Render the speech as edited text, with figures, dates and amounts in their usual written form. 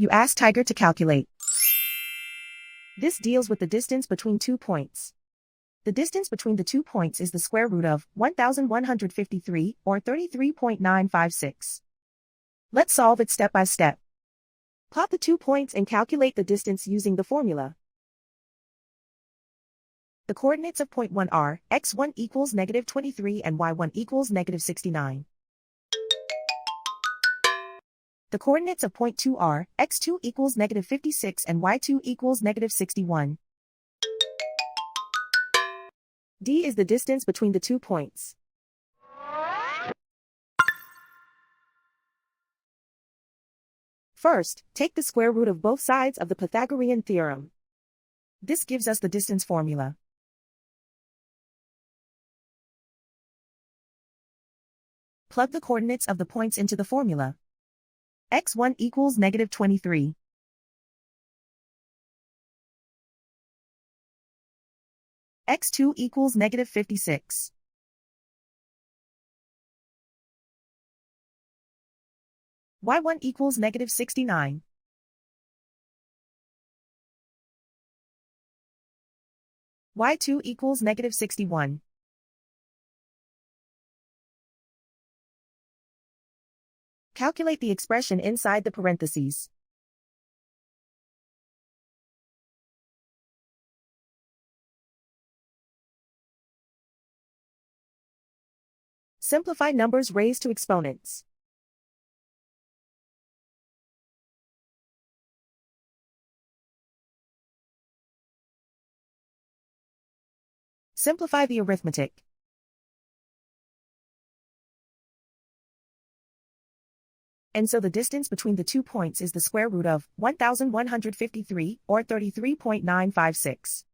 You ask Tiger to calculate. This deals with the distance between 2 points. The distance between the 2 points is the square root of 1153, or 33.956. Let's solve it step by step. Plot the 2 points and calculate the distance using the formula. The coordinates of point 1 are x1 equals negative 23 and y1 equals negative 69. The coordinates of point 2 are x2 equals negative 56 and y2 equals negative 61. D is the distance between the 2 points. First, take the square root of both sides of the Pythagorean theorem. This gives us the distance formula. Plug the coordinates of the points into the formula. x1 equals negative 23. x2 equals negative 56. y1 equals negative 69. y2 equals negative 61. Calculate the expression inside the parentheses. Simplify numbers raised to exponents. Simplify the arithmetic. And so the distance between the 2 points is the square root of 1153, or 33.956.